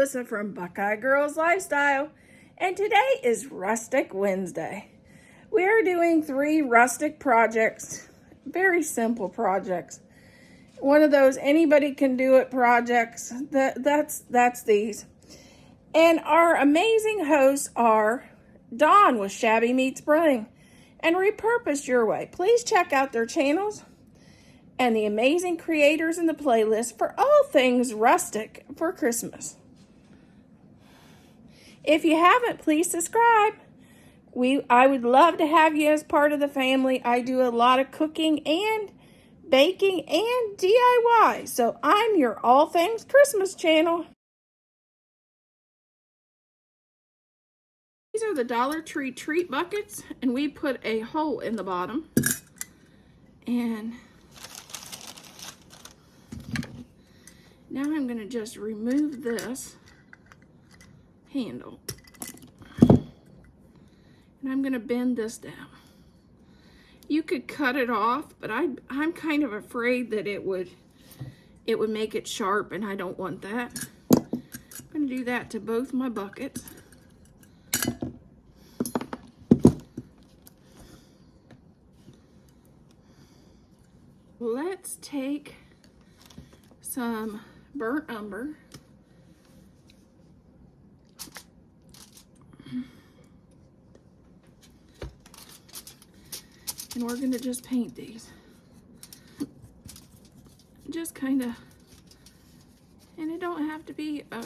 Melissa from Buckeye Girls Lifestyle, and today is Rustic Wednesday. We are doing 3 rustic projects, very simple projects. One of those anybody can do it projects. That's these. And our amazing hosts are Dawn with Shabby Meets Brewing and Repurpose Your Way. Please check out their channels and the amazing creators in the playlist for all things rustic for Christmas. If you haven't, please subscribe. I would love to have you as part of the family. I do a lot of cooking and baking and DIY, so I'm your all things Christmas channel. These are the Dollar Tree treat buckets, and we put a hole in the bottom. And now I'm going to just remove this handle. And I'm going to bend this down. You could cut it off, but I'm kind of afraid that it would make it sharp, and I don't want that. I'm going to do that to both my buckets. Let's take some burnt umber and we're going to just paint these. Just kind of, and it don't have to be a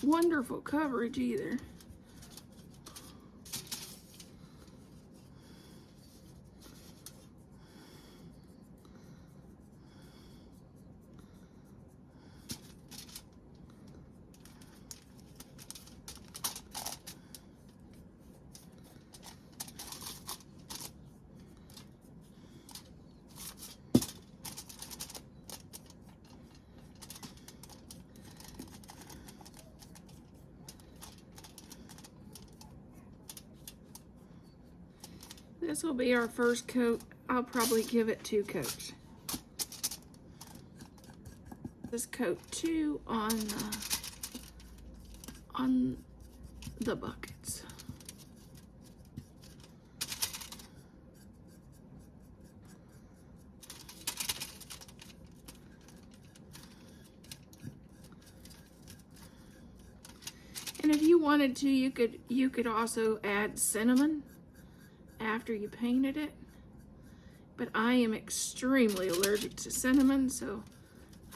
wonderful coverage either. This will be our first coat. I'll probably give it 2 coats. This coat 2 on the buckets. And if you wanted to, you could also add cinnamon after you painted it, but I am extremely allergic to cinnamon, so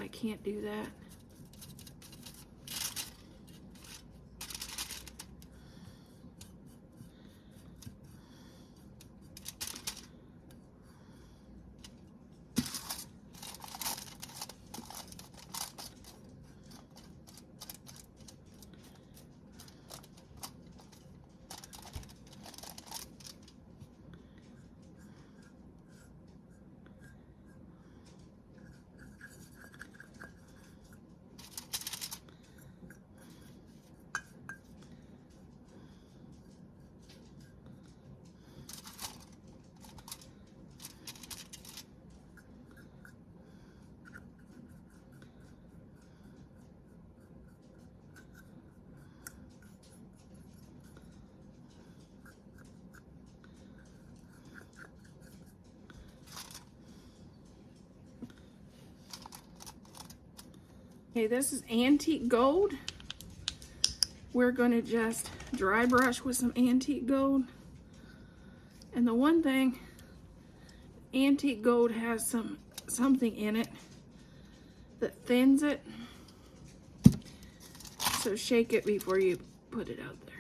I can't do that. Okay, this is antique gold. We're going to just dry brush with some antique gold. And the one thing, antique gold has something in it that thins it. So shake it before you put it out there.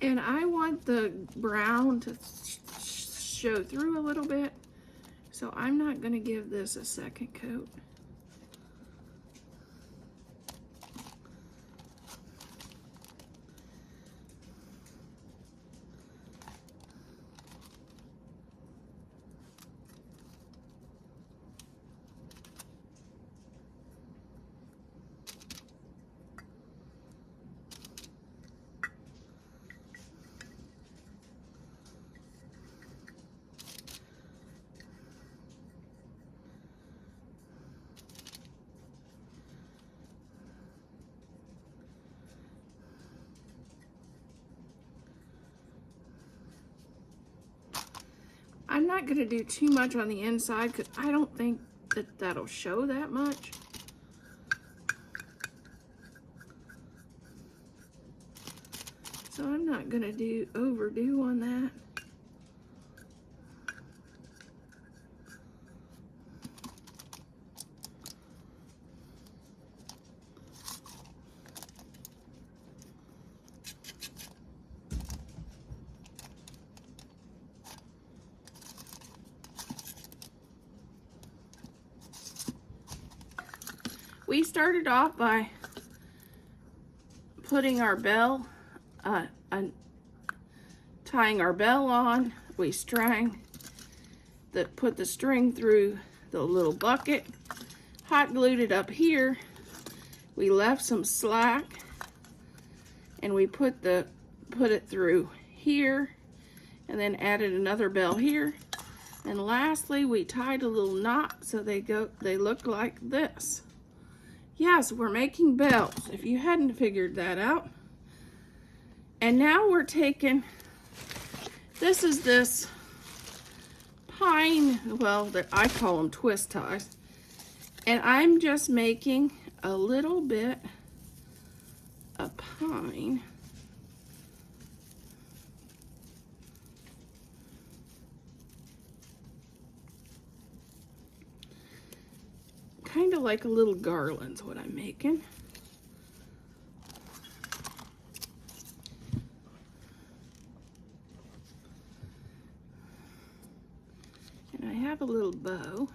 And I want the brown to show through a little bit, so I'm not going to give this a second coat. I'm not going to do too much on the inside because I don't think that that'll show that much. So I'm not going to overdo on that. We started off by putting our bell, tying our bell on. We put the string through the little bucket, hot glued it up here. We left some slack, and we put it through here, and then added another bell here. And lastly, we tied a little knot so they look like this. Yes, we're making bells, if you hadn't figured that out. And now we're taking, this is this pine, well, I call them twist ties. And I'm just making a little bit of pine. Kind of like a little garland's what I'm making. And I have a little bow.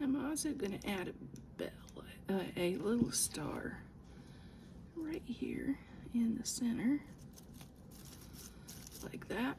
I'm also going to add a bell, a little star right here in the center, like that.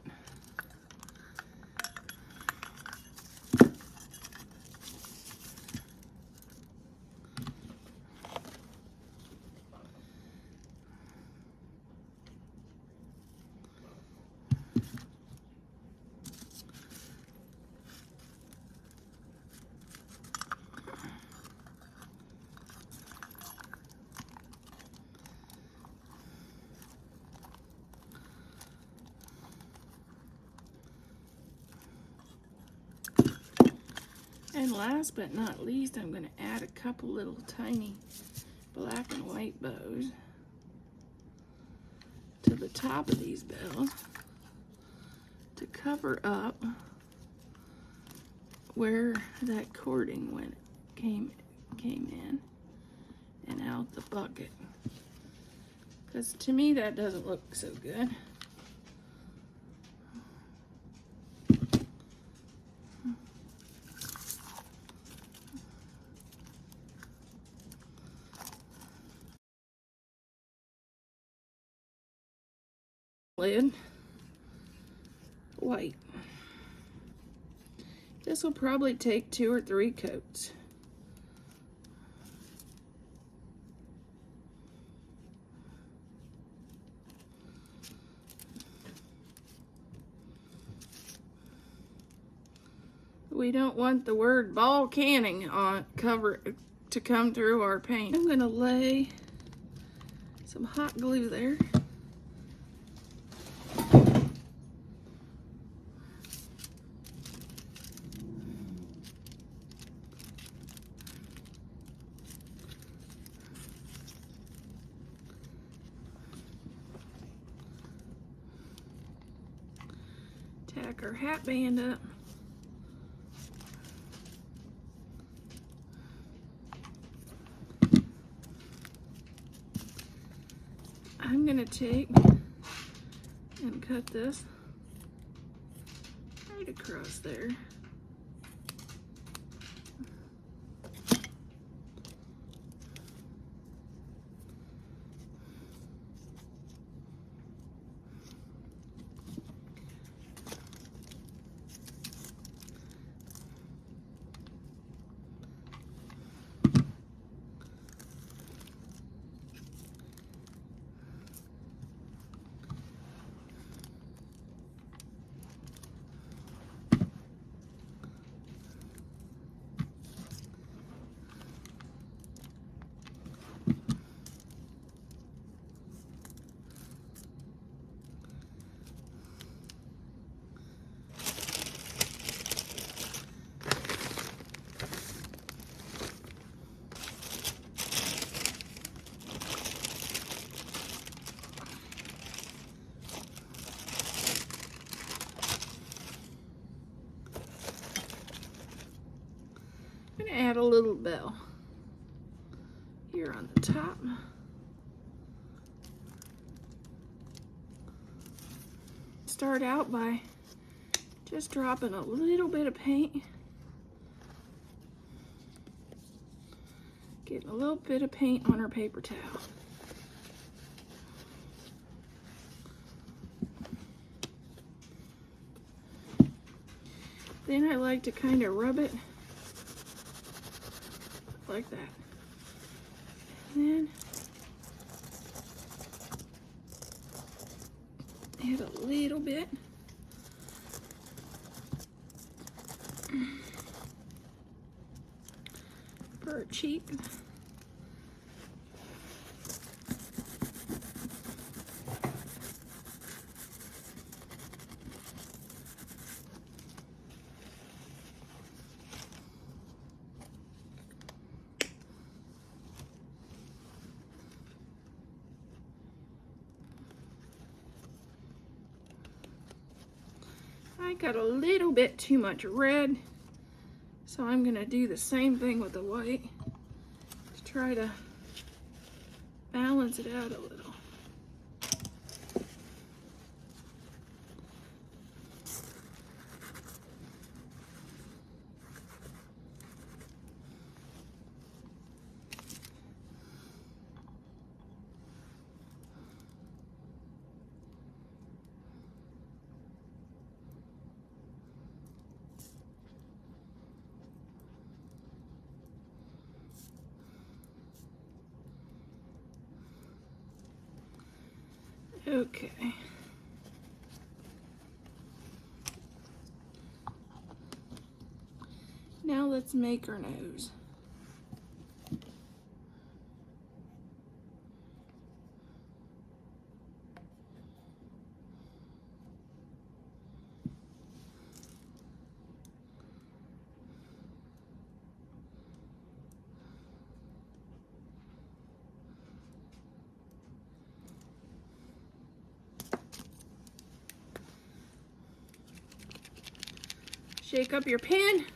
And last but not least, I'm going to add a couple little tiny black and white bows to the top of these bells to cover up where that cording came in and out the bucket. Because to me that doesn't look so good. Lid white. This will probably take 2 or 3 coats. We don't want the word ball canning on cover to come through our paint. I'm going to lay some hot glue there. Tack our hat band up. I'm gonna take and cut this right across there. I'm gonna add a little bell here on the top. Start out by just dropping a little bit of paint. Getting a little bit of paint on our paper towel. Then I like to kind of rub it like that. And then add a little bit. For our cheek. I got a little bit too much red, so I'm gonna do the same thing with the white to try to balance it out a little. Okay. Now let's make our nose. Shake up your pen.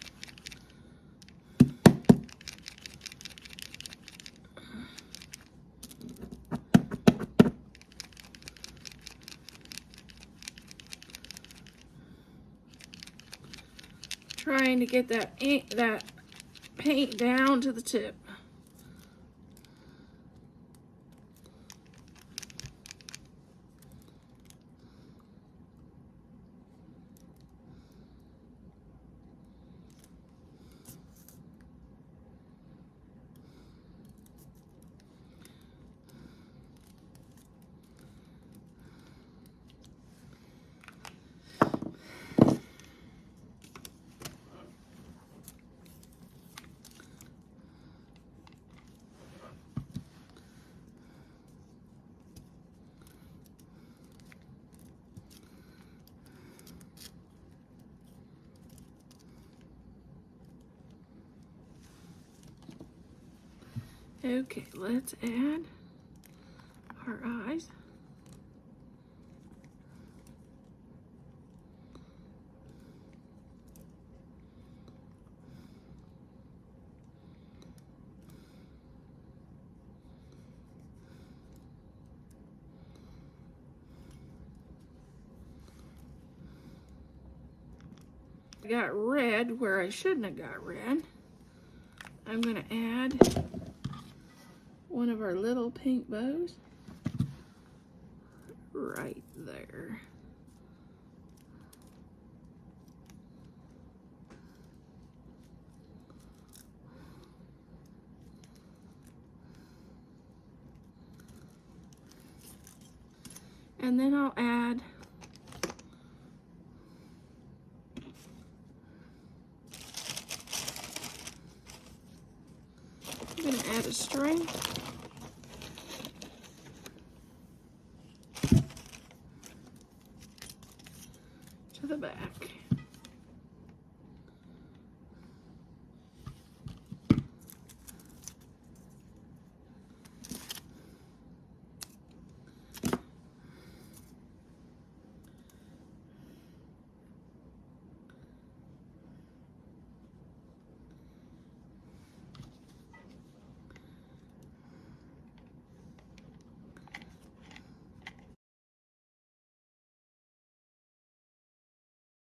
Trying to get that paint down to the tip. Okay, let's add our eyes. got red where I shouldn't have got red. I'm gonna add one of our little pink bows right there. And then I'll add I'm going to add a string to the back.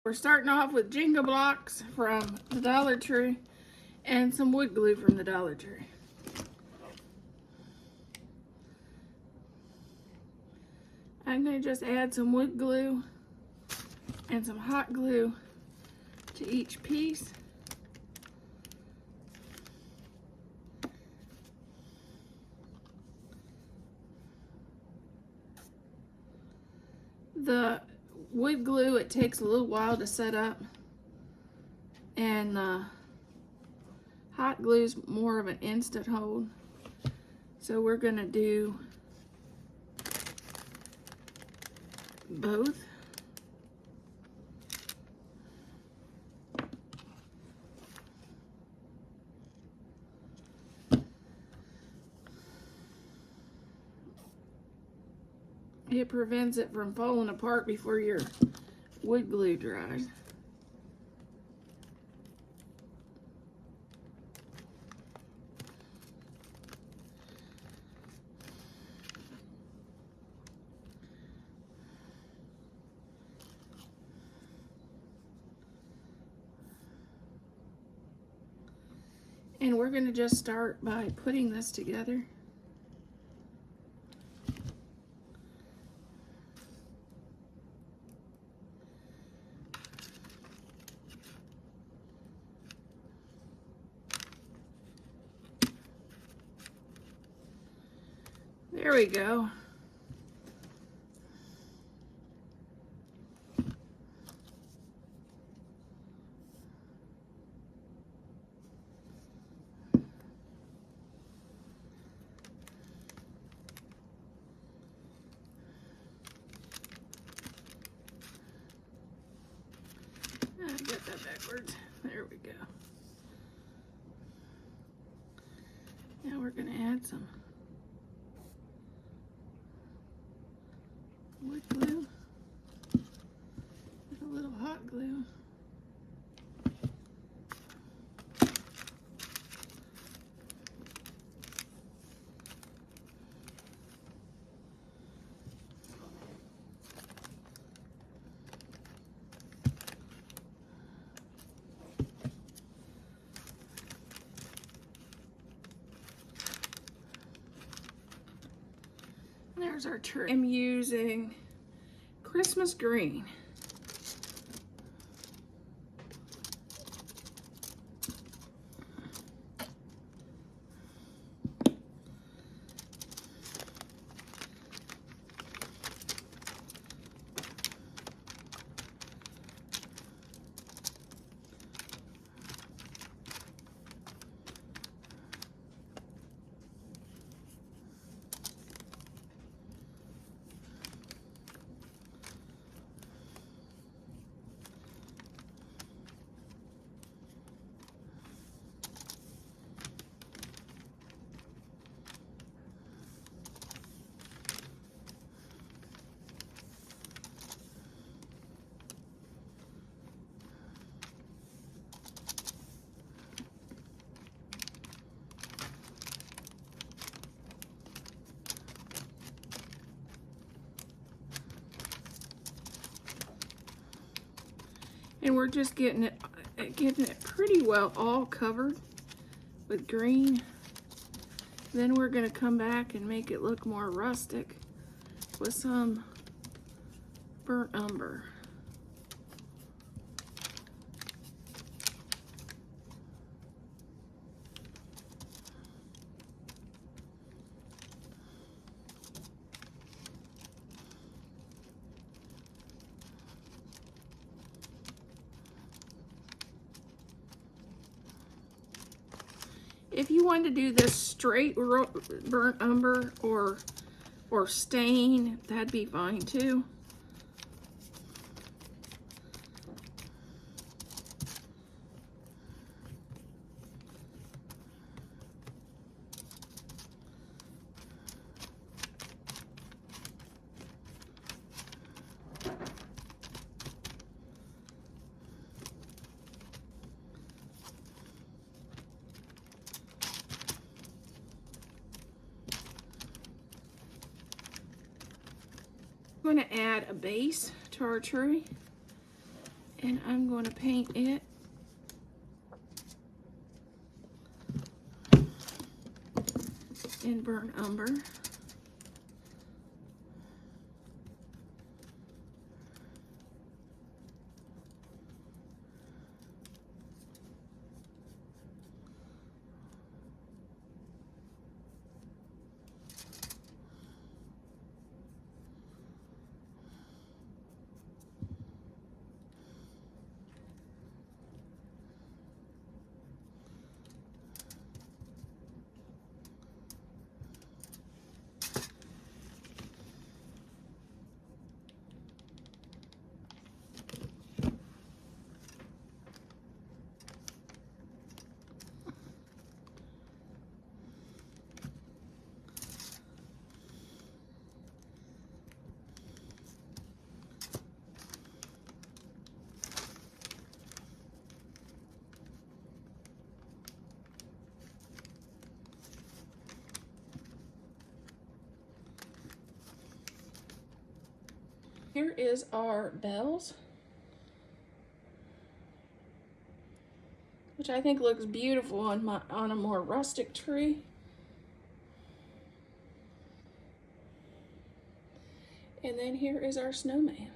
We're starting off with Jenga blocks from the Dollar Tree and some wood glue from the Dollar Tree. I'm going to just add some wood glue and some hot glue to each piece. The wood glue, it takes a little while to set up, and the hot glue is more of an instant hold. So we're going to do both. It prevents it from falling apart before your wood glue dries. And we're going to just start by putting this together. There we go. I got that backwards. There we go. Now we're going to add some wood glue with a little hot glue. There's our tree. I'm using Christmas green. And we're just getting it pretty well all covered with green. Then we're gonna come back and make it look more rustic with some burnt umber. If you want to do this straight burnt umber or stain, that'd be fine too. I'm going to add a base to our tree, and I'm going to paint it in burnt umber. Here is our bells, which I think looks beautiful on a more rustic tree. And then here is our snowman.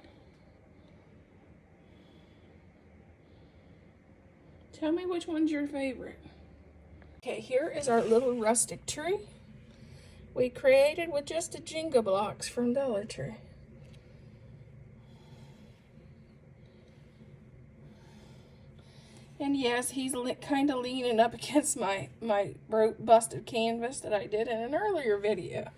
Tell me which one's your favorite. Okay, here is our little rustic tree we created with just a Jenga blocks from Dollar Tree. And yes, he's kind of leaning up against my busted canvas that I did in an earlier video.